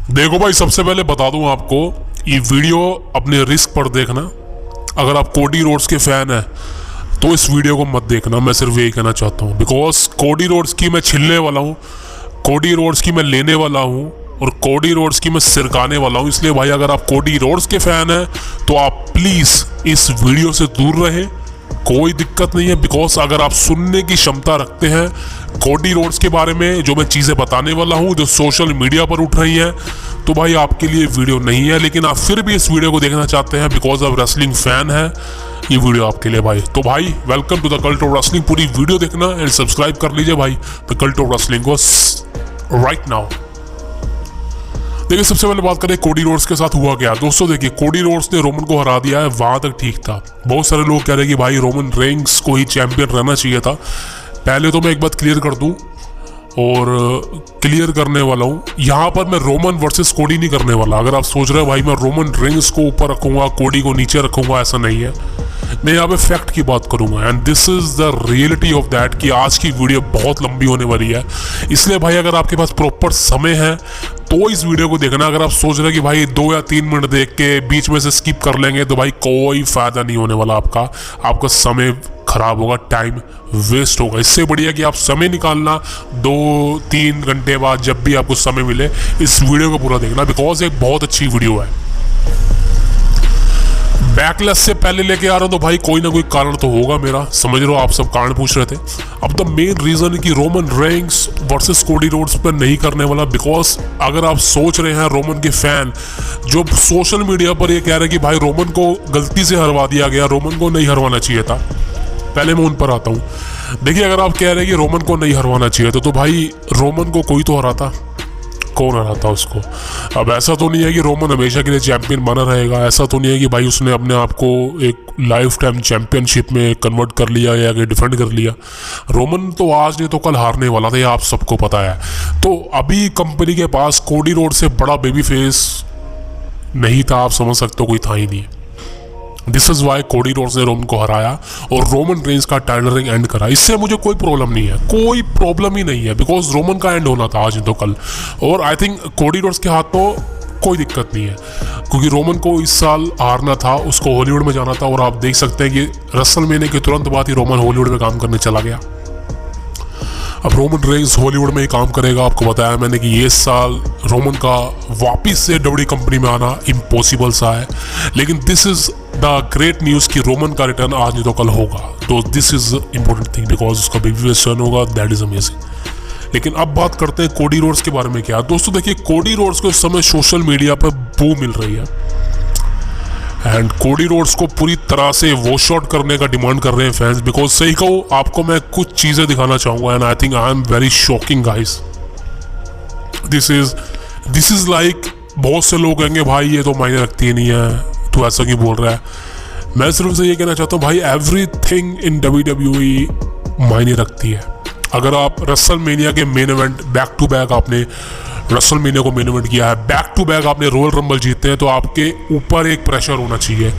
देखो भाई, सबसे पहले बता दूं आपको, ये वीडियो अपने रिस्क पर देखना। अगर आप कोडी रोड्स के फैन हैं तो इस वीडियो को मत देखना। मैं सिर्फ यही कहना चाहता हूँ, बिकॉज कोडी रोड्स की मैं छिलने वाला हूँ, कोडी रोड्स की मैं लेने वाला हूँ और कोडी रोड्स की मैं सिरकाने वाला हूँ। इसलिए भाई, अगर आप कोडी रोड्स के फैन हैं तो आप प्लीज़ इस वीडियो से दूर रहें। कोई दिक्कत नहीं है, बिकॉज अगर आप सुनने की क्षमता रखते हैं कोडी रोड्स के बारे में, जो मैं चीज़ें बताने वाला हूँ जो सोशल मीडिया पर उठ रही हैं, तो भाई आपके लिए वीडियो नहीं है। लेकिन आप फिर भी इस वीडियो को देखना चाहते हैं बिकॉज आप रेसलिंग फैन है, ये वीडियो आपके लिए भाई। तो भाई, welcome to the cult of wrestling. पूरी वीडियो देखना एंड सब्सक्राइब कर लीजिए भाई द कल्ट ऑफ रेसलिंग को राइट नाउ। देखिए, सबसे पहले बात करें कोडी रोड्स के साथ हुआ क्या। दोस्तों देखिए, कोडी रोड्स ने रोमन को हरा दिया है, वहां तक ठीक था। बहुत सारे लोग कह रहे हैं कि भाई रोमन रेंस को ही चैंपियन रहना चाहिए था। पहले तो मैं एक बात क्लियर कर दूं और क्लियर करने वाला हूं, यहाँ पर मैं रोमन वर्सेस कोडी नहीं करने वाला। अगर आप सोच रहे हो भाई मैं रोमन रेंस को ऊपर रखूंगा, कोडी को नीचे रखूंगा, ऐसा नहीं है। मैं यहाँ पे फैक्ट की बात करूंगा and this is the reality of that कि आज की वीडियो बहुत लंबी होने वाली है। इसलिए भाई, अगर आपके पास प्रॉपर समय है तो इस वीडियो को देखना। अगर आप सोच रहे हैं कि भाई 2 या 3 मिनट देख के बीच में से स्किप कर लेंगे तो भाई कोई फायदा नहीं होने वाला। आपका समय खराब होगा, टाइम वेस्ट होगा। इससे बढ़िया कि आप समय निकालना 2-3 घंटे बाद, जब भी आपको समय मिले, इस वीडियो को पूरा देखना बिकॉज एक बहुत अच्छी वीडियो है। बैकलेस से पहले लेके आ रहा हूं तो भाई कोई ना कोई कारण तो होगा मेरा, समझ रहे हो। आप सब कारण पूछ रहे थे। अब द मेन रीजन है कि Roman Reigns versus Cody Rhodes पर नहीं करने वाला, बिकॉज अगर आप सोच रहे हैं रोमन के फैन जो सोशल मीडिया पर ये कह रहे हैं कि भाई रोमन को गलती से हरवा दिया गया, रोमन को नहीं हरवाना चाहिए था। पहले मैं उन पर आता हूँ। देखिए, अगर आप कह रहे हैं कि रोमन को नहीं हरवाना चाहिए तो भाई रोमन को कोई तो हराता, कौन हराता उसको। अब ऐसा तो नहीं है कि रोमन हमेशा के लिए चैंपियन बना रहेगा। ऐसा तो नहीं है कि भाई उसने अपने आप को एक लाइफ टाइम चैंपियनशिप में कन्वर्ट कर लिया या कि डिफेंड कर लिया। रोमन तो आज नहीं तो कल हारने वाला था, ये आप सबको पता है। तो अभी कंपनी के पास कोडी रोड से बड़ा बेबी फेस नहीं था, आप समझ सकते हो, कोई था ही नहीं। This is why Cody Rhodes ने रोमन को हराया और रोमन रेंस का टाइटल रिंग एंड करा। इससे मुझे कोई प्रॉब्लम नहीं है, कोई प्रॉब्लम ही नहीं है, बिकॉज रोमन का एंड होना था आज नहीं तो कल। और आई थिंक कोडी रोड्स के हाथ तो कोई दिक्कत नहीं है, क्योंकि रोमन को इस साल हारना था, उसको हॉलीवुड में जाना था। और आप देख सकते हैं कि रेसलमेनिया के तुरंत बाद ही रोमन हॉलीवुड में काम करने चला गया। अब रोमन रेंस हॉलीवुड में ही काम करेगा। आपको बताया मैंने कि ये साल रोमन का वापस से डब्ल्यूडब्ल्यूई कंपनी में आना इम्पॉसिबल सा है, लेकिन this is the great news कि रोमन का रिटर्न आज नहीं तो कल होगा। तो this is important thing because उसका बेबी फेस टर्न होगा, दैट इज अमेजिंग। लेकिन अब बात करते हैं कोडी रोड्स के बारे में। क्या दोस्तों, देखिए, कोडी रोड्स को इस समय सोशल मीडिया पर बू मिल रही है एंड कोडी रोड्स को पूरी तरह से वॉश आउट करने का डिमांड कर रहे हैं फैंस। बिकॉज सही कहूँ आपको, मैं कुछ चीज़ें दिखाना चाहूँगा and I think I am very shocking guys. This is like, बहुत से लोग कहेंगे भाई ये तो मायने रखती ही नहीं है, तो ऐसा क्यों बोल रहा है। मैं सिर्फ से ये कहना चाहता हूँ भाई, एवरीथिंग इन डब्ल्यूडब्ल्यूई मायने रखती है। अगर आप रेसलमेनिया के main event back to back, आपने रेसलमेनिया को मेन इवेंट किया है, बैक टू बैक आपने रॉयल रंबल जीते हैं, तो आपके ऊपर एक प्रेशर होना चाहिए।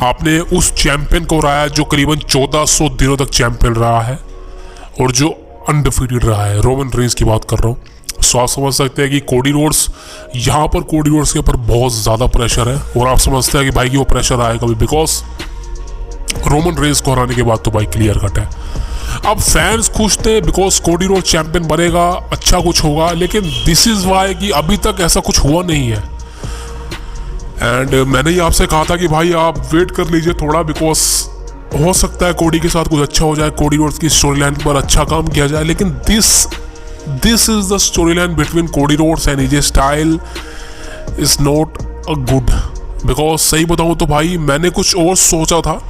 आपने उस चैंपियन को हराया जो करीबन 1400 दिनों तक चैंपियन रहा है और जो अनडिफीटेड रहा है। रोमन रेंस की बात कर रहा हूँ। सो आप समझ सकते हैं कि कोडी रोड्स, यहाँ पर कोडी रोड्स के ऊपर बहुत ज़्यादा प्रेशर है और आप समझते हैं कि भाई कि वो प्रेशर आएगा भी, बिकॉज रोमन रेंस को हराने के बाद तो भाई क्लियर कट है। अब फैंस खुश थे बिकॉज कोडी रोड चैंपियन बनेगा, अच्छा कुछ होगा, लेकिन दिस इज वाई कि अभी तक ऐसा कुछ हुआ नहीं है। एंड मैंने ही आपसे कहा था कि भाई आप वेट कर लीजिए थोड़ा, बिकॉज हो सकता है कोडी के साथ कुछ अच्छा हो जाए, कोडी रोड्स की स्टोरी लाइन पर अच्छा काम किया जाए। लेकिन this is the story line between Cody Rhodes and AJ style is not a good. Because सही बताऊँ तो भाई, मैंने कुछ और सोचा था।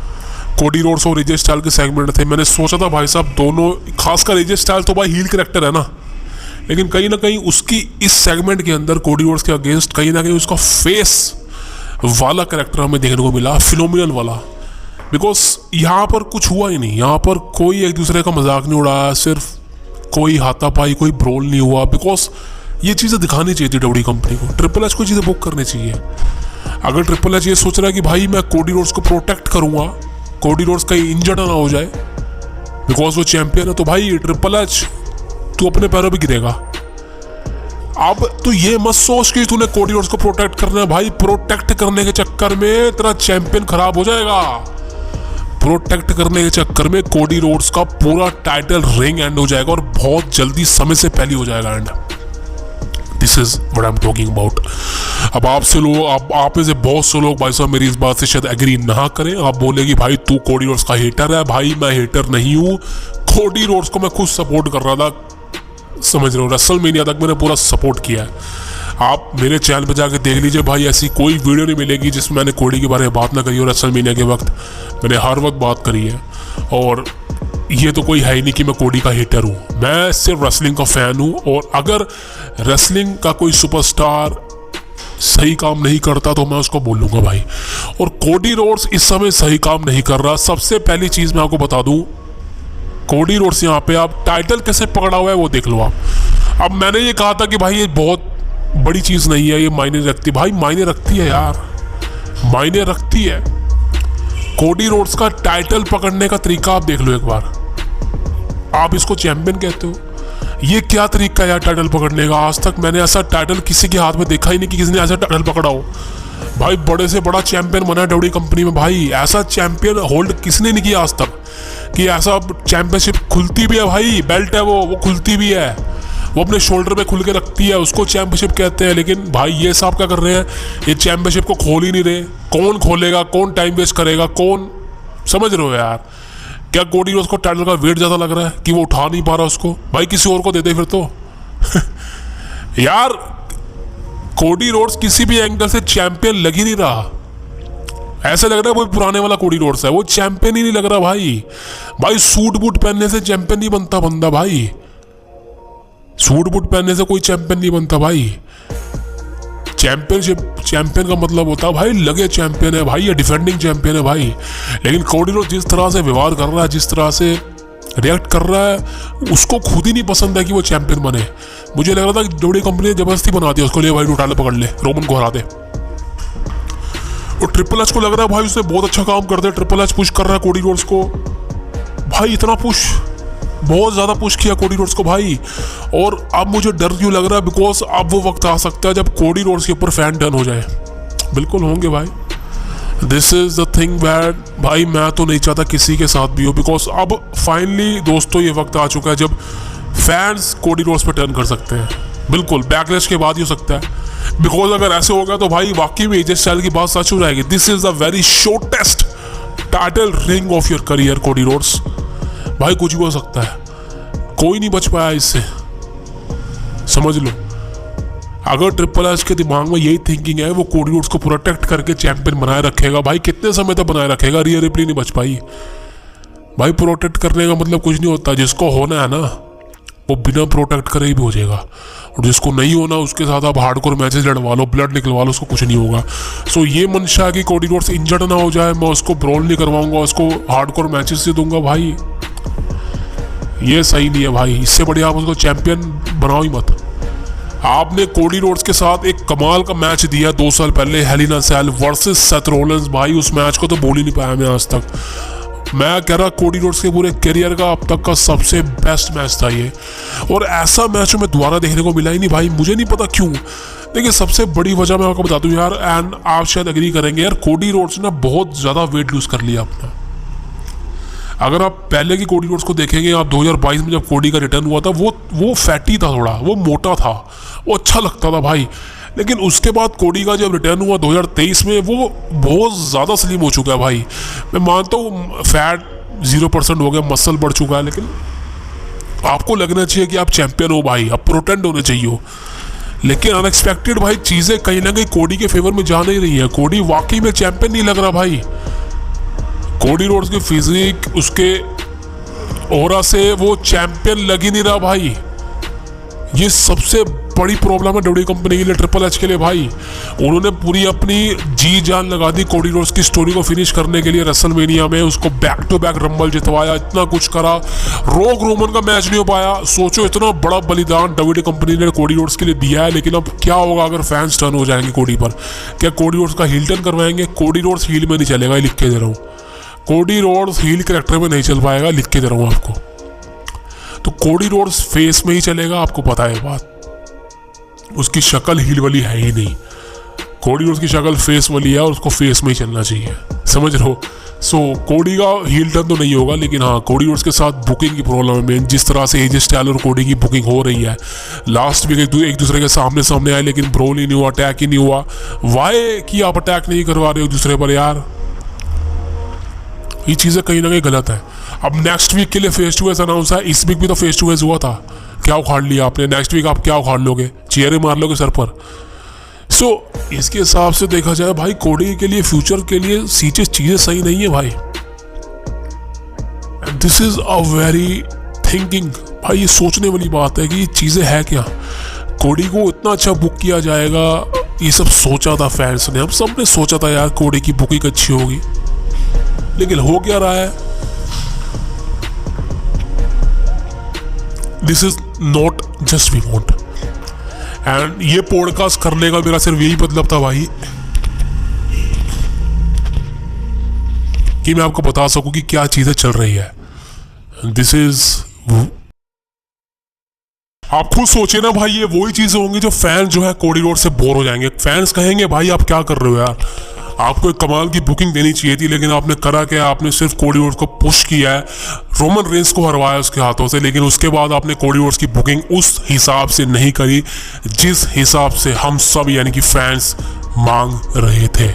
कोडी रोड्स और एजे स्टाइल के सेगमेंट थे, मैंने सोचा था भाई साहब दोनों, खासकर एजे स्टाइल तो भाई हील कैरेक्टर है ना, लेकिन कहीं ना कहीं उसकी इस सेगमेंट के अंदर कोडी रोड्स के अगेंस्ट कहीं ना कहीं उसका फेस वाला कैरेक्टर हमें देखने को मिला, फिनोमिनल वाला। बिकॉज यहाँ पर कुछ हुआ ही नहीं, यहाँ पर कोई एक दूसरे का मजाक नहीं उड़ाया, सिर्फ कोई हाथापाई, कोई ब्रोल नहीं हुआ। बिकॉज ये चीज़ें दिखानी चाहिए थी डब्ल्यूडब्ल्यूई कंपनी को, ट्रिपल एच को चीज़ें बुक करनी चाहिए। अगर ट्रिपल एच ये सोच रहा है कि भाई मैं कोडी रोड्स को प्रोटेक्ट करूँगा, कोडी रोड्स कहीं इंजर्ड ना हो जाए बिकॉज वो चैंपियन है, तो भाई ट्रिपल एच तू अपने पैरों पे गिरेगा। अब तू ये मत सोच कि तूने कोडी रोड्स को प्रोटेक्ट करना है भाई। प्रोटेक्ट करने के चक्कर में तेरा चैंपियन खराब हो जाएगा। प्रोटेक्ट करने के चक्कर में कोडी रोड्स का पूरा टाइटल रिंग एंड हो जाएगा और बहुत जल्दी समय से पहले हो जाएगा and. This is what I am talking about. अब आपसे लोग आप में से बहुत से लोग भाई साहब मेरी इस बात से शायद एग्री ना करें। आप बोले कि भाई तू कोडी रोड्स का हेटर है। भाई मैं हेटर नहीं हूँ। कोडी रोड्स को मैं खुद सपोर्ट कर रहा था, समझ रहे हो। रेसलमेनिया तक मैंने पूरा सपोर्ट किया है। आप मेरे चैनल पे जाके देख लीजिए भाई, ऐसी कोई वीडियो नहीं मिलेगी जिसमें मैंने कोडी के बारे में बात ना करी हो। रेसलमेनिया के वक्त मैंने हर वक्त बात करी है। और ये तो कोई है ही नहीं कि मैं कोडी का हेटर हूँ। मैं सिर्फ रेसलिंग का फैन हूँ। और अगर रेसलिंग का कोई सुपरस्टार सही काम नहीं करता तो मैं उसको बोलूँगा भाई। और कोडी रोड्स इस समय सही काम नहीं कर रहा। सबसे पहली चीज़ मैं आपको बता दूँ, कोडी रोड्स यहाँ पे आप टाइटल कैसे पकड़ा हुआ है वो देख लो आप। अब मैंने ये कहा था कि भाई ये बहुत बड़ी चीज़ नहीं है, ये मायने रखती। भाई मायने रखती है यार, मायने रखती है। कोडी रोड्स का टाइटल पकड़ने का तरीका आप देख लो एक बार। आप इसको चैंपियन कहते हो, ये क्या तरीका है यार टाइटल पकड़ने का। आज तक मैंने ऐसा टाइटल किसी के हाथ में देखा ही नहीं कि किसी ने ऐसा टाइटल पकड़ा हो। भाई बड़े से बड़ा चैंपियन बना है डब्ल्यूडब्ल्यूई कंपनी में, भाई ऐसा चैंपियन होल्ड किसने नहीं किया आज तक कि ऐसा चैंपियनशिप खुलती भी है। भाई बेल्ट है वो खुलती भी है, वो अपने शोल्डर पे खुल के रखती है, उसको चैंपियनशिप कहते हैं। लेकिन भाई ये साहब क्या कर रहे हैं, ये चैंपियनशिप को खोल ही नहीं रहे। कौन खोलेगा, कौन टाइम वेस्ट करेगा, कौन, समझ रहे हो यार। क्या कोडी रोड्स को टाइटल का वेट ज़्यादा लग रहा है कि वो उठा नहीं पा रहा उसको। भाई किसी और को दे दे फिर तो यार कोडी रोड्स किसी भी एंगल से चैंपियन लग ही नहीं रहा। ऐसा लग रहा है वो पुराने वाला कोडी रोड्स है, वो चैंपियन ही नहीं लग रहा भाई। भाई सूट बूट पहनने से चैंपियन नहीं बनता बंदा भाई। सूट बूट पहनने से कोई चैंपियन नहीं बनता भाई। चैंपियन का मतलब होता है भाई लगे चैंपियन है भाई, ये डिफेंडिंग चैंपियन है भाई। लेकिन कोडी रोड्स जिस तरह से व्यवहार कर रहा है, जिस तरह से रिएक्ट कर रहा है, उसको खुद ही नहीं पसंद है कि वो चैंपियन बने। मुझे लग रहा था कि डब्ल्यूडब्ल्यूई कंपनी ने जबरदस्ती बना दिया उसको, ले भाई तू टाइटल पकड़ ले, रोमन को हरा दे। और ट्रिपल एच को लग रहा है भाई उसने बहुत अच्छा काम कर दिया। ट्रिपल एच पुश कर रहा है कोडी रोड्स को भाई, इतना पुश, बहुत ज़्यादा पुश किया कोडी रोड्स को भाई। और अब मुझे डर क्यों लग रहा है, बिकॉज अब वो वक्त आ सकता है जब कोडी रोड्स के ऊपर फैन टर्न हो जाए। बिल्कुल होंगे भाई। This is the thing that भाई मैं तो नहीं चाहता किसी के साथ भी हो। बिकॉज अब फाइनली दोस्तों ये वक्त आ चुका है जब फैंस कोडी रोड्स पर टर्न कर सकते हैं। बिल्कुल बैकलैश के बाद ही हो सकता है। बिकॉज अगर ऐसे होगा तो भाई वाकई में एजे स्टाइल की बात सच हो जाएगी। This is the very shortest title ring of your career Cody Rhodes. भाई कुछ भी हो सकता है, कोई नहीं बच पाया इससे, समझ लो। अगर ट्रिपल एच के दिमाग में यही थिंकिंग है, वो कोडी रोड्स को प्रोटेक्ट करके चैंपियन बनाए रखेगा। भाई कितने समय तक बनाए रखेगा, रिया रिप्ली नहीं बच पाई। भाई प्रोटेक्ट करने का मतलब कुछ नहीं होता। जिसको होना है ना वो बिना प्रोटेक्ट करे ही भी हो जाएगा, और जिसको नहीं होना उसके साथ आप हार्डकोर मैचेस लड़वा लो, ब्लड निकलवा लो, उसको कुछ नहीं होगा। सो ये मंशा है कि कोडी रोड्स इंजर्ड ना हो जाए, मैं उसको ब्रॉल नहीं करवाऊंगा, उसको हार्डकोर मैचेस से दूंगा। भाई ये सही नहीं है भाई। इससे बढ़िया आप उसको चैंपियन बनाओ ही मत। आपने कोडी रोड्स के साथ एक कमाल का मैच दिया 2 साल पहले, हेल इन अ सेल वर्सेस सेथ रॉलिंस। भाई उस मैच को तो बोल ही नहीं पाया मैं आज तक। मैं कह रहा कोडी रोड्स के पूरे करियर का अब तक का सबसे बेस्ट मैच था ये। और ऐसा मैच में दोबारा देखने को मिला ही नहीं भाई, मुझे नहीं पता क्यों। देखिए सबसे बड़ी वजह मैं आपको बता दूं यार, एंड आप शायद एग्री करेंगे यार, कोडी रोड्स ने बहुत ज़्यादा वेट लूज कर लिया अपना। अगर आप पहले की कोडी रोड्स को देखेंगे, आप 2022 में जब कोडी का रिटर्न हुआ था, वो फैटी था थोड़ा, वो मोटा था, वो अच्छा लगता था भाई। लेकिन उसके बाद कोडी का जब रिटर्न हुआ 2023 में, वो बहुत ज़्यादा स्लिम हो चुका है भाई। मैं मानता हूँ फैट 0% हो गया, मसल बढ़ चुका है, लेकिन आपको लगना चाहिए कि आप चैंपियन हो भाई, आप प्रोटेंड होने चाहिए हो। लेकिन अनएक्सपेक्टेड भाई चीज़ें कहीं ना कहीं कोडी के फेवर में जा नहीं रही है। कोडी वाकई में चैंपियन नहीं लग रहा भाई। कोडी रोड्स की फिजिक, उसके ओरा से वो चैंपियन लग ही नहीं रहा भाई। ये सबसे बड़ी प्रॉब्लम है डब्ल्यूडब्ल्यूई कंपनी के लिए, ट्रिपल एच के लिए भाई। उन्होंने पूरी अपनी जी जान लगा दी कोडी रोड्स की स्टोरी को फिनिश करने के लिए। रेसलमेनिया में उसको बैक टू बैक रंबल जितवाया, इतना कुछ करा, रोग रोमन का मैच नहीं हो पाया। सोचो इतना बड़ा बलिदान डब्ल्यूडब्ल्यूई कंपनी ने कोडी रोड्स के लिए दिया है। लेकिन अब क्या होगा अगर फैंस टर्न हो जाएंगे कोडी पर? क्या कोडी रोड्स का हील टर्न करवाएंगे? कोडी रोड्स हील में नहीं चलेगा, लिख के दे रहा हूँ। कोडी रोड्स हील कैरेक्टर में नहीं चल पाएगा, लिख के दे रहा हूँ आपको। तो कोडी रोड्स फेस में ही चलेगा, आपको पता है बात। उसकी शक्ल हील वाली है ही नहीं। कोडी रोड्स की शक्ल फेस वाली है और उसको फेस में ही चलना चाहिए, समझ रहे हो। सो कोडी का हील टर्न तो नहीं होगा, लेकिन हाँ कोडी रोड्स के साथ बुकिंग की प्रॉब्लम है मेन। जिस तरह से एजे स्टाइल और कोडी की बुकिंग हो रही है, लास्ट वीक एक दूसरे के सामने आए लेकिन ब्रोल ही नहीं हुआ, अटैक ही नहीं हुआ। वाई कि आप अटैक नहीं करवा रहे हो दूसरे पर यार, ये चीज़ें कहीं ना कहीं गलत है। अब नेक्स्ट वीक के लिए फेस टू फेस अनाउंस है, इस वीक भी तो फेस टू फेस हुआ था, क्या उखाड़ लिया आपने? नेक्स्ट वीक आप क्या उखाड़ लोगे? चेहरे मार लोगे सर पर। सो इसके हिसाब से देखा जाए भाई, कोडी के लिए फ्यूचर के लिए चीजें सही नहीं है भाई। This is a very thinking भाई, ये सोचने वाली बात है कि ये चीजें है क्या। कोडी को इतना अच्छा बुक किया जाएगा, ये सब सोचा था फैंस ने, हम सब ने सोचा था यार कोडी की बुकिंग अच्छी होगी, लेकिन हो क्या रहा है? This is not just we want. And ये पॉडकास्ट करने का मेरा सिर्फ यही मतलब था भाई, कि मैं आपको बता सकूं कि क्या चीजें चल रही है। दिस इज, आप खुद सोचिए ना भाई, ये वही चीजें होंगी जो फैंस जो है कोडी रोड से बोर हो जाएंगे। फैंस कहेंगे भाई आप क्या कर रहे हो यार, आपको एक कमाल की बुकिंग देनी चाहिए थी, लेकिन आपने करा क्या? आपने सिर्फ कोडी रोड्स को पुश किया है, रोमन रेंस को हरवाया उसके हाथों से, लेकिन उसके बाद आपने कोडी रोड्स की बुकिंग उस हिसाब से नहीं करी जिस हिसाब से हम सब यानी कि फैंस मांग रहे थे।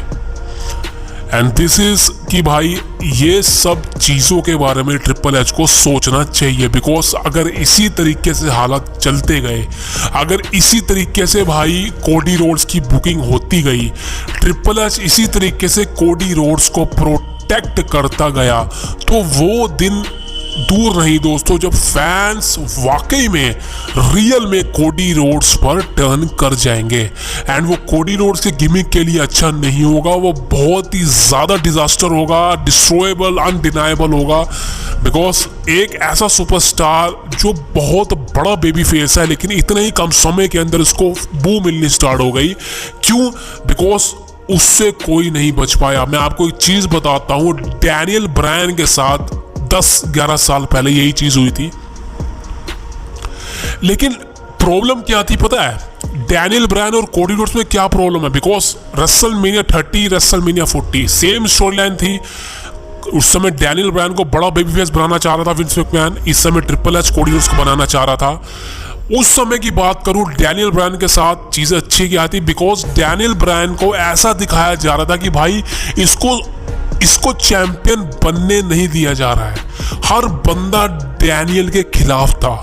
एंड दिस इज कि भाई ये सब चीज़ों के बारे में ट्रिपल एच को सोचना चाहिए, बिकॉज अगर इसी तरीके से हालात चलते गए, अगर इसी तरीके से भाई कोडी रोड्स की बुकिंग होती गई, ट्रिपल एच इसी तरीके से कोडी रोड्स को प्रोटेक्ट करता गया, तो वो दिन दूर नहीं दोस्तों जब फैंस वाकई में रियल में कोडी रोड्स पर टर्न कर जाएंगे। एंड वो कोडी रोड्स के गिमिक के लिए अच्छा नहीं होगा, वो बहुत ही ज़्यादा डिजास्टर होगा, डिस्ट्रॉयबल, अनडिनाएबल होगा। बिकॉज एक ऐसा सुपरस्टार जो बहुत बड़ा बेबी फेस है, लेकिन इतने ही कम समय के अंदर उसको बू मिलनी स्टार्ट हो गई। क्यों? बिकॉज उससे कोई नहीं बच पाया। मैं आपको एक चीज़ बताता हूँ, डैनियल ब्रायन के साथ 10-11 साल पहले यही चीज हुई थी, लेकिन प्रॉब्लम क्या थी पता है? डैनियल ब्रायन और कोडी रोड्स में क्या प्रॉब्लम है? Because WrestleMania 30, WrestleMania 40 same story line थी। उस समय डैनियल ब्रायन को बड़ा बेबी फेस बनाना चाह रहा था विंस मैकमैन, इस समय ट्रिपल एच कोडी रोड्स को बनाना चाह रहा था। उस समय की बात करूं, डैनियल ब्रायन के साथ चीजें अच्छी क्या थी? बिकॉज डैनियल ब्रायन को ऐसा दिखाया जा रहा था कि भाई इसको चैंपियन बनने नहीं दिया जा रहा है। हर बंदा डैनियल के खिलाफ था,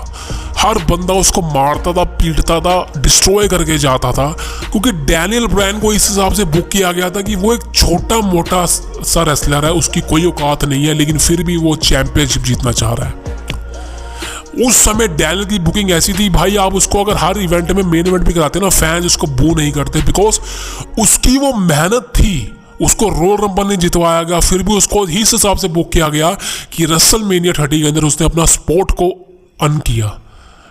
हर बंदा उसको मारता था, पीटता था, डिस्ट्रॉय करके जाता था, क्योंकि डैनियल ब्रायन को इस हिसाब से बुक किया गया था कि वो एक छोटा मोटा सा रेसलर है, उसकी कोई औकात नहीं है, लेकिन फिर भी वो चैंपियनशिप जीतना चाह रहा है। उस समय डैनियल की बुकिंग ऐसी थी भाई, आप उसको अगर हर इवेंट में मेन इवेंट भी कराते ना, फैंस उसको बू नहीं करते, बिकॉज उसकी वो मेहनत थी। उसको रोयल रंबल नहीं जितवाया गया, फिर भी उसको इस हिसाब से बुक किया गया कि रेसलमेनिया 30 के अंदर उसने अपना स्पोर्ट को अन किया,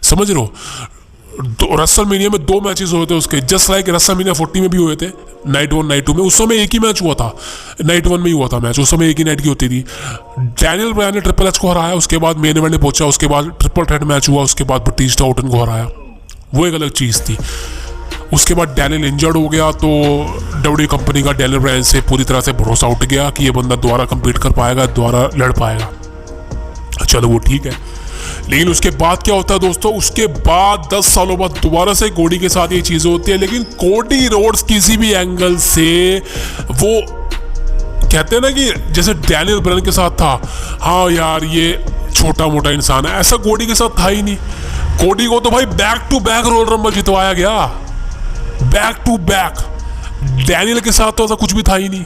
समझ रहे हो। रेसलमेनिया में 2 मैचेस हुए थे उसके, जस्ट लाइक रेसलमेनिया 40 में भी हुए थे, नाइट 1 नाइट 2 में। उस समय एक ही मैच हुआ था, नाइट 1 में ही हुआ था मैच, उस समय एक ही नाइट की होती थी। डैनियल ब्रायन ने ट्रिपल एच को हराया, उसके बाद मेन इवेंट में पहुंचा, उसके बाद ट्रिपल थ्रेट मैच हुआ, उसके बाद बटिस्टा ऑर्टन को हराया, वो एक अलग चीज़ थी। उसके बाद डैनियल इंजर्ड हो गया, तो डब्ल्यूडब्ल्यूई कंपनी का डैनियल ब्रायन से पूरी तरह से भरोसा उठ गया कि ये बंदा दोबारा कम्पीट कर पाएगा, दोबारा लड़ पाएगा। चलो वो ठीक है, लेकिन उसके बाद क्या होता है दोस्तों? उसके बाद 10 सालों बाद दोबारा से कोडी के साथ ये चीज़ें होती है, लेकिन कोडी रोड्स किसी भी एंगल से वो कहते हैं ना कि जैसे डैनियल ब्रायन के साथ था, हाँ यार ये छोटा मोटा इंसान है, ऐसा कोडी के साथ था ही नहीं। कोडी को तो भाई back to back royal rumble जितवाया गया, बैक टू बैक। डैनियल के साथ तो ऐसा कुछ भी था ही नहीं।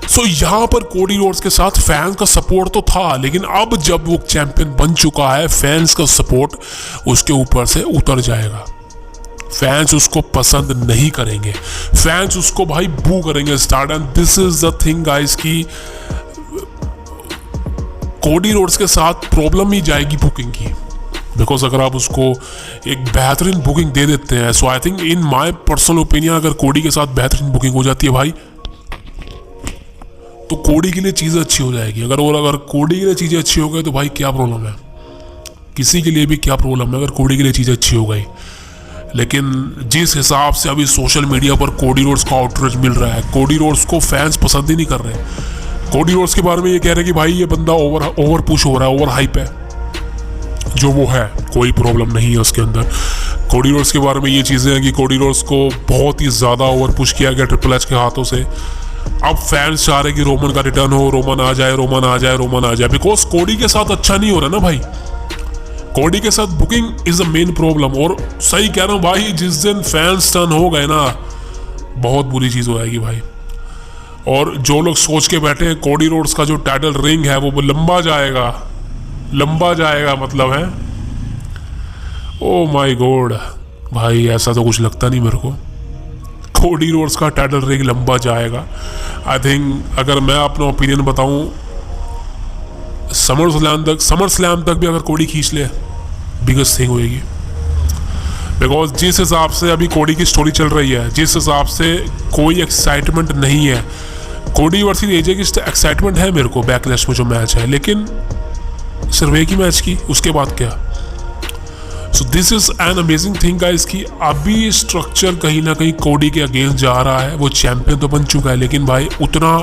सो यहाँ पर कोडी रोड्स के साथ फैंस का सपोर्ट तो था, लेकिन अब जब वो चैंपियन बन चुका है, फैंस का सपोर्ट उसके ऊपर से उतर जाएगा। फैंस उसको पसंद नहीं करेंगे, फैंस उसको भाई बू करेंगे start. And this is the thing guys की कोडी रोड्स के साथ प्रॉब्लम ही जाएगी बुकिंग की। बिकॉज अगर आप उसको एक बेहतरीन बुकिंग दे देते हैं, so I think in my personal opinion अगर कोडी के साथ बेहतरीन बुकिंग हो जाती है भाई, तो कोडी के लिए चीज़ें अच्छी हो जाएगी। अगर कोडी के लिए चीज़ें अच्छी हो गई तो भाई क्या प्रॉब्लम है? किसी के लिए भी क्या प्रॉब्लम है अगर कोडी के लिए चीज़ें अच्छी हो गई। लेकिन जिस हिसाब से अभी सोशल मीडिया पर कोडी रोड्स का आउटरीच मिल रहा है, कोडी रोड्स को फैंस पसंद ही नहीं कर रहे। कोडी रोड्स के बारे में ये कह रहे हैं कि भाई ये बंदा ओवर पुश हो रहा है, ओवर हाइप है, जो वो है, कोई प्रॉब्लम नहीं है उसके अंदर। कोडी रोड्स के बारे में ये चीज़ें हैं कि कोडी रोड्स को बहुत ही ज़्यादा ओवर पुश किया गया ट्रिपल एच के हाथों से। अब फैंस चाह रहे कि रोमन का रिटर्न हो, रोमन आ जाए, रोमन आ जाए, रोमन आ जाए, बिकॉज कोडी के साथ अच्छा नहीं हो रहा ना भाई। कोडी के साथ booking is the main problem. और सही कह रहा हूँ भाई, जिस दिन फैंस टर्न हो गए ना, बहुत बुरी चीज़ हो जाएगी भाई। और जो लोग सोच के बैठे हैं कोडी रोड्स का जो टाइटल रिंग है वो लंबा जाएगा मतलब है, ओ माय गॉड भाई, ऐसा तो कुछ लगता नहीं मेरे को। कोडी रोड्स का टाइटल रिंग लंबा जाएगा। आई थिंक अगर मैं अपना ओपिनियन बताऊं, समर स्लैम तक भी अगर कोडी खींच ले, बिगेस्ट थिंग होएगी। बिकॉज जिस हिसाब से अभी कोडी की स्टोरी चल रही है, जिस हिसाब से कोई एक्साइटमेंट नहीं है, कोडी वर्सेस एजे की एक्साइटमेंट है मेरे को बैकलैश में जो मैच है, लेकिन सिर्फ एक ही मैच की, उसके बाद क्या। So this is an amazing thing guys कि अभी स्ट्रक्चर कहीं ना कहीं कोडी के अगेंस्ट जा रहा है। वो चैंपियन तो बन चुका है, लेकिन भाई उतना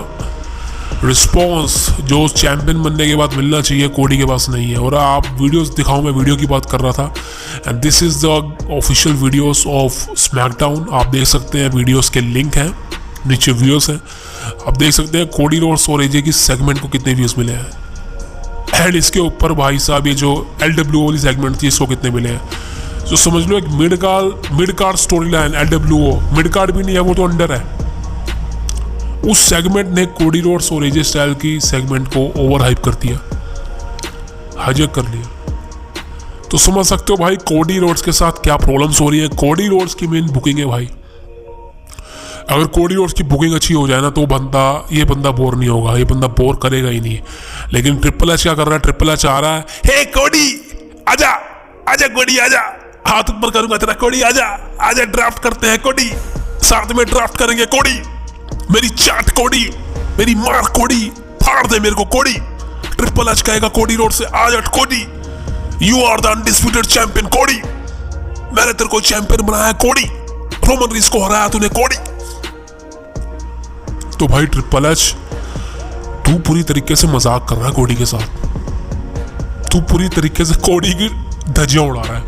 रिस्पॉन्स जो चैंपियन बनने के बाद मिलना चाहिए कोडी के पास नहीं है। और आप वीडियोस दिखाऊं, मैं वीडियो की बात कर रहा था, and this is the official videos of SmackDown. आप देख सकते हैं, वीडियोस के लिंक हैं नीचे, व्यूअर्स हैं, आप देख सकते हैं कोडी रोड्स और एजे की सेगमेंट को कितने व्यूज मिले हैं। एंड इसके ऊपर भाई साहब ये जो LWO वाली सेगमेंट थी, इसको कितने मिले हैं। तो समझ लो एक mid card story line, LWO mid card भी नहीं है, वो तो अंडर है। उस सेगमेंट ने कोडी रोड्स और एजे स्टाइल की सेगमेंट को ओवर हाइप कर दिया, हाईजैक कर लिया। तो समझ सकते हो भाई कोडी रोड्स के साथ क्या प्रॉब्लम्स हो रही है। कोडी रोड्स की मेन बुकिंग है भाई। अगर कोडी रोड्स की बुकिंग अच्छी हो जाए ना, तो ये बंदा बोर नहीं होगा, ये बंदा बोर करेगा ही नहीं। लेकिन ट्रिपल एच क्या कर रहा है, ट्रिपल एच आ रहा है, हे कोडी आजा, आजा कोडी आजा, हाथ ऊपर करूंगा तेरा कोडी, आजा आजा, ड्राफ्ट करते हैं कोडी, साथ में ड्राफ्ट करेंगे कोडी, मेरी चाट कोडी, मेरी मार कोडी, फाड़ दे मेरे को कोडी। ट्रिपल एच कहेगा कोडी रोड से, आजा Cody, you are the undisputed champion Cody, मैंने तेरे को चैंपियन बनाया कोडी, रोमन रींस को हराया तूने कोडी। तो भाई ट्रिपल एच, तू पूरी तरीके से मजाक कर रहा है कोडी के साथ, तू पूरी तरीके से कोडी की धज्जियां उड़ा रहा है।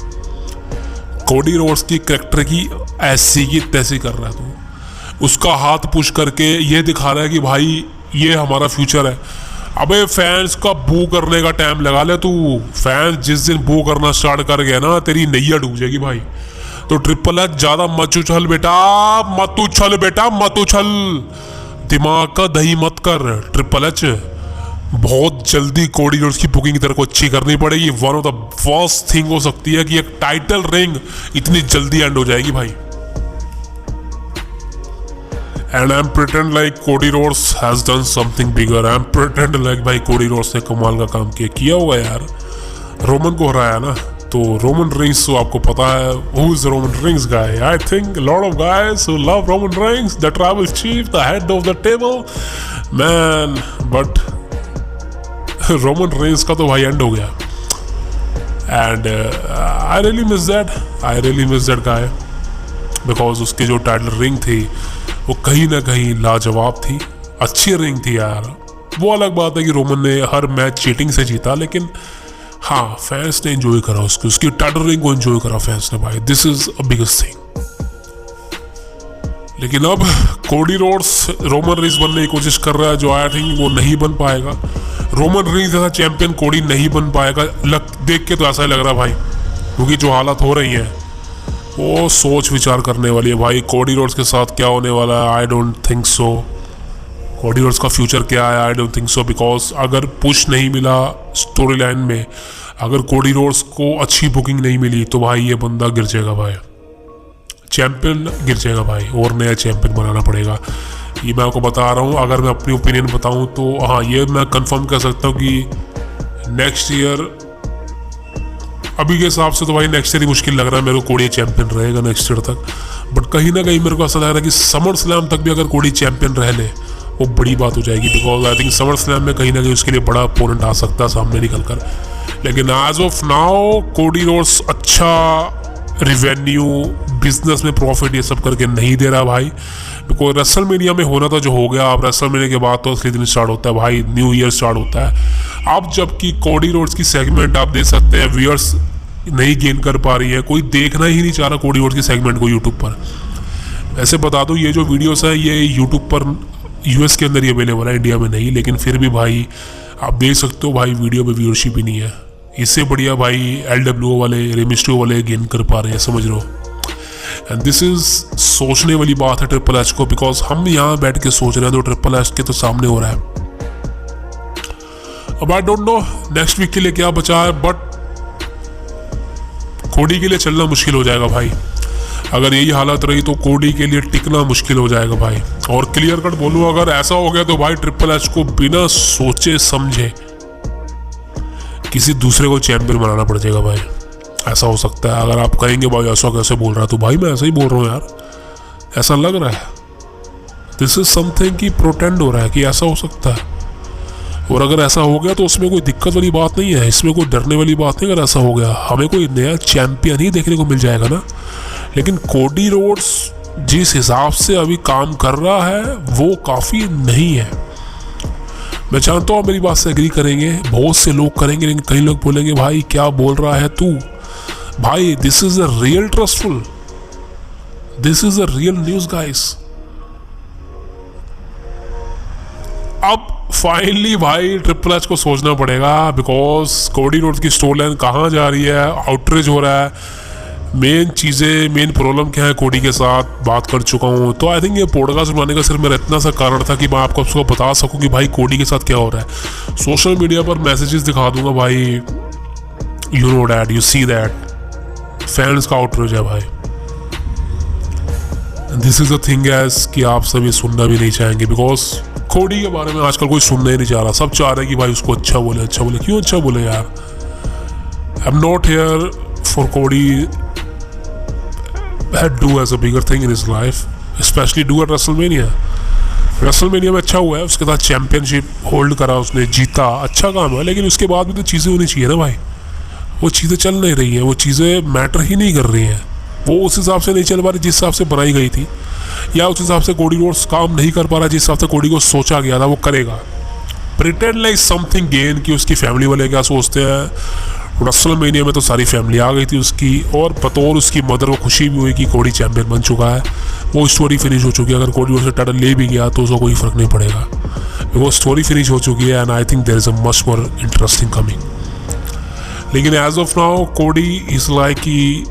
कोडी रोड्स की कैरेक्टर की ऐसी की तैसी कर रहा है तू, उसका हाथ पुश करके ये दिखा रहा है कि भाई ये हमारा फ्यूचर है। अबे फैंस का बू करने का टाइम लगा ले तू। फैंस जिस दिन बू करना स्टार्ट कर गया ना, तेरी नैया डूब जाएगी भाई। तो ट्रिपल एच ज्यादा मत उछल बेटा, मत उछल बेटा, मत उछल, दिमाग का दही मत कर। ट्रिपल एच बहुत जल्दी कोडी रोड्स की बुकिंग तेरे को अच्छी करनी पड़ेगी। One of the worst thing हो सकती है कि एक टाइटल रिंग इतनी जल्दी एंड हो जाएगी भाई। And I am pretend like Cody Rhodes has done something bigger. I am pretend like भाई कोडी रोड्स ने कमाल का काम किया होगा यार। रोमन को हराया ना, तो रोमन रिंग्स तो आपको पता है who is Roman rings guy. I think a lot of guys who love Roman Reigns, the tribal chief, the head of the table, man, but Roman rings का तो भाई एंड हो गया। And I really miss that guy because उसकी जो title ring थी वो कहीं ना कहीं लाजवाब थी, अच्छी रिंग थी यार। वो अलग बात है कि रोमन ने हर मैच चीटिंग से जीता, लेकिन हाँ फैंस ने एंजॉय करा उसकी टाइटल रिंग को एंजॉय करा फैंस ने भाई। This is a biggest thing. लेकिन अब कोडी रोड्स रोमन रिंग्स बनने की कोशिश कर रहा है, जो आई थिंक वो नहीं बन पाएगा। रोमन रिंग्स जैसा चैंपियन कोडी नहीं बन पाएगा, देख के तो ऐसा ही लग रहा है भाई, क्योंकि जो हालत हो रही है वो सोच विचार करने वाली है भाई। कोडी रोड्स के साथ क्या होने वाला है, I don't think so. Cody Rhodes का फ्यूचर क्या है, I don't think so, because अगर पुश नहीं मिला स्टोरी लाइन में, अगर कोडी रोड्स को अच्छी बुकिंग नहीं मिली, तो भाई ये बंदा गिर जाएगा भाई, चैंपियन गिर जाएगा भाई, और नया चैंपियन बनाना पड़ेगा। ये मैं आपको बता रहा हूँ। अगर मैं अपनी ओपिनियन बताऊँ तो हाँ, ये मैं कंफर्म कर सकता हूँ कि नेक्स्ट ईयर, अभी के हिसाब से तो भाई नेक्स्ट ईयर ही मुश्किल लग रहा है मेरे को कोडी चैंपियन रहेगा नेक्स्ट ईयर तक। बट कहीं ना कहीं मेरे को ऐसा लग रहा है कि समर स्लैम तक भी अगर कोडी चैंपियन रह ले, वो बड़ी बात हो जाएगी। Because I think summer slam में कहीं ना कहीं उसके लिए बड़ा अपोनेंट आ सकता है सामने निकल कर। लेकिन as of now Cody Rhodes अच्छा रिवेन्यू, बिजनेस में प्रॉफिट, ये सब करके नहीं दे रहा भाई। बिकॉज रेसलमेनिया में होना था जो हो गया। अब रेसलमेनिया के बाद तो असली दिन स्टार्ट होता है भाई, न्यू ईयर स्टार्ट होता है। अब जबकि कोडी रोड्स की सेगमेंट आप देख सकते हैं व्यूअर्स नहीं गेन कर पा रही है, कोई देखना ही नहीं चाह रहा कोडी रोड्स की सेगमेंट को यूट्यूब पर। ऐसे बता दूं ये जो वीडियोस है ये यूट्यूब पर यूएस के अंदर ही अवेलेबल है, इंडिया में नहीं। लेकिन फिर भी भाई आप देख सकते हो भाई वीडियो में व्यूअरशिप ही नहीं है। इससे बढ़िया भाई LWO वाले, रेमिस्ट्रो वाले गेन कर पा रहे हैं, समझ लो। एंड दिस इज सोचने वाली बात है ट्रिपल एच को, बिकॉज हम यहाँ बैठ के सोच रहे हैं तो ट्रिपल एच के तो सामने हो रहा है। अब I don't know next week के लिए क्या बचा है, बट कोडी के लिए चलना मुश्किल हो जाएगा भाई। अगर यही हालत रही तो कोडी के लिए टिकना मुश्किल हो जाएगा भाई। और क्लियर कट बोलूं, अगर ऐसा हो गया तो भाई ट्रिपल एच को बिना सोचे समझे किसी दूसरे को चैंपियन बनाना पड़ जाएगा भाई। ऐसा हो सकता है। अगर आप कहेंगे भाई ऐसा कैसे बोल रहा है, तो भाई मैं ऐसा ही बोल रहा हूँ यार, ऐसा लग रहा है। दिस इज समथिंग कि प्रोटेंड हो रहा है कि ऐसा हो सकता है। और अगर ऐसा हो गया तो उसमें कोई दिक्कत वाली बात नहीं है, इसमें कोई डरने वाली बात नहीं। अगर ऐसा हो गया हमें कोई नया चैंपियन ही देखने को मिल जाएगा ना। लेकिन कोडी रोड्स जिस हिसाब से अभी काम कर रहा है वो काफ़ी नहीं है। मैं जानता हूँ मेरी बात से एग्री करेंगे, बहुत से लोग करेंगे, लेकिन कई लोग बोलेंगे भाई क्या बोल रहा है तू। भाई this is a real trustful, this is a real news guys. अब फाइनली भाई ट्रिपल एच को सोचना पड़ेगा, बिकॉज कोडी रोड्स की स्टोरी लाइन कहाँ जा रही है, आउटरीच हो रहा है। मेन चीज़ें, मेन प्रॉब्लम क्या है कोडी के साथ बात कर चुका हूँ। तो आई थिंक ये पॉडकास्ट बनाने का सिर्फ मेरा इतना सा कारण था कि मैं आपको उसको बता सकूँ कि भाई कोडी के साथ क्या हो रहा है। सोशल मीडिया पर मैसेजेस दिखा दूंगा भाई, you know that, you see that fans का आउटरीच है भाई। This is a thing as कि आप सभी सुनना भी नहीं चाहेंगे, बिकॉज कोडी के बारे में आजकल कोई सुनना ही नहीं चाह रहा। सब चाह रहे हैं कि भाई उसको अच्छा बोले, अच्छा बोले। क्यों अच्छा बोले यार? I am not here for कोडी do as a bigger thing in his life, especially do at WrestleMania। WrestleMania में अच्छा हुआ है, उसके साथ चैंपियनशिप होल्ड करा उसने, जीता, अच्छा काम है। लेकिन उसके बाद भी तो चीज़ें होनी चाहिए ना भाई। वो चीज़ें चल नहीं रही हैं, वो चीज़ें मैटर ही नहीं कर रही हैं। वो उस हिसाब से नहीं चल पा रही जिस हिसाब से बनाई गई थी, या उस हिसाब से कोडी रोड्स काम नहीं कर पा रहा जिस हिसाब से कोडी को सोचा गया था वो करेगा। प्रिटेंड लाइक समथिंग गेन कि उसकी फैमिली वाले क्या सोचते हैं। रेसलमेनिया में तो सारी फैमिली आ गई थी उसकी, और बतौर उसकी मदर को खुशी भी हुई कि कोडी चैंपियन बन चुका है। वो स्टोरी फिनिश हो चुकी है। अगर कोडी उससे टाइटल ले भी गया तो उसको कोई फर्क नहीं पड़ेगा, वो स्टोरी फिनिश हो चुकी है। And I think there is a much more interesting coming. लेकिन as of now Cody is like कि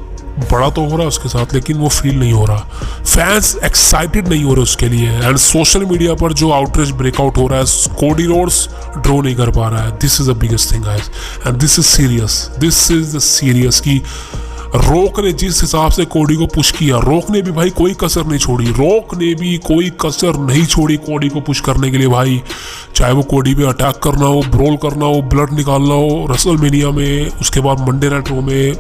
बड़ा तो हो रहा है उसके साथ, लेकिन वो फील नहीं हो रहा। फैंस एक्साइटेड नहीं हो रहे उसके लिए। एंड सोशल मीडिया पर जो आउटरीच ब्रेकआउट हो रहा है, कोडी रोड्स ड्रॉ नहीं कर पा रहा है। This is the biggest thing guys, and this is serious, this is the serious. कि रॉक ने जिस हिसाब से कोडी को पुश किया, रॉक ने भी भाई कोई कसर नहीं छोड़ी, रॉक ने भी कोई कसर नहीं छोड़ी कोडी को पुश करने के लिए भाई। चाहे वो कोडी पे अटैक करना हो, ब्रोल करना हो, ब्लड निकालना हो रेसलमेनिया में, उसके बाद मंडे नाइट रॉ में,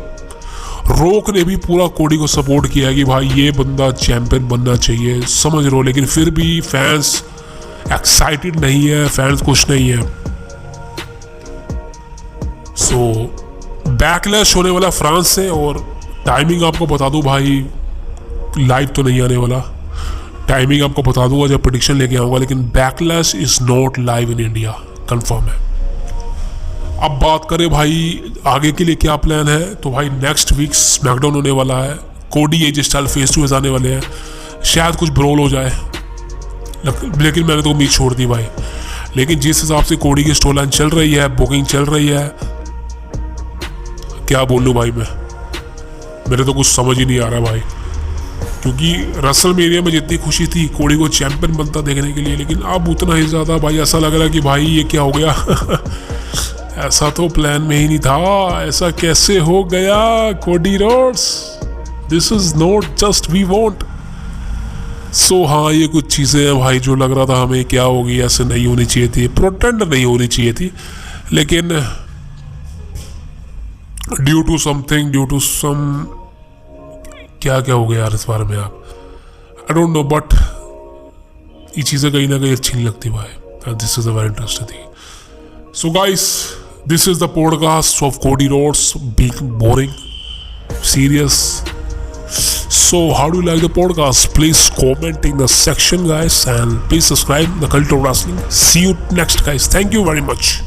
रॉक ने भी पूरा कोडी को सपोर्ट किया कि भाई ये बंदा चैंपियन बनना चाहिए, समझ रहे हो। लेकिन फिर भी फैंस एक्साइटेड नहीं है, फैंस खुश नहीं है। सो बैकलैश होने वाला फ्रांस से, और टाइमिंग आपको बता दूं भाई, लाइव तो नहीं आने वाला, टाइमिंग आपको बता दूंगा जब प्रेडिक्शन लेके आऊंगा। लेकिन backlash is not live in India, confirm है। अब बात करें भाई आगे के लिए क्या प्लान है, तो भाई नेक्स्ट वीक स्मैकडाउन होने वाला है। Cody AJ Styles face to face आने वाले हैं, शायद कुछ ब्रोल हो जाए, लेकिन मैंने तो उम्मीद छोड़ दी भाई। लेकिन जिस हिसाब से कोडी की स्टोरी लाइन चल रही है, बुकिंग चल रही है, क्या बोलूं भाई मैं, मेरे तो कुछ समझ ही नहीं आ रहा भाई। क्योंकि रेसलमेनिया में जितनी खुशी थी कोडी को चैंपियन बनता देखने के लिए, लेकिन अब उतना ही ज़्यादा भाई ऐसा लग रहा है कि भाई ये क्या हो गया ऐसा तो प्लान में ही नहीं था, ऐसा कैसे हो गया Cody Rhodes. This is not just we want. So हाँ, ये कुछ चीज़ें हैं भाई जो लग रहा था हमें क्या होगी, ऐसे नहीं होनी चाहिए थी, प्रोटेंड नहीं होनी चाहिए थी। लेकिन due to something, due to some, क्या क्या हो गया यार इस बारे में आप, आई डोंट नो, बट ये चीज़ें कहीं ना कहीं अच्छी नहीं लगती भाई। This is a very interesting thing. So guys, this is the podcast of Cody Rhodes being boring, serious, So how do you like the podcast? Please comment in the section, guys, and please subscribe the Cult of Wrestling. See you next, guys. Thank you very much.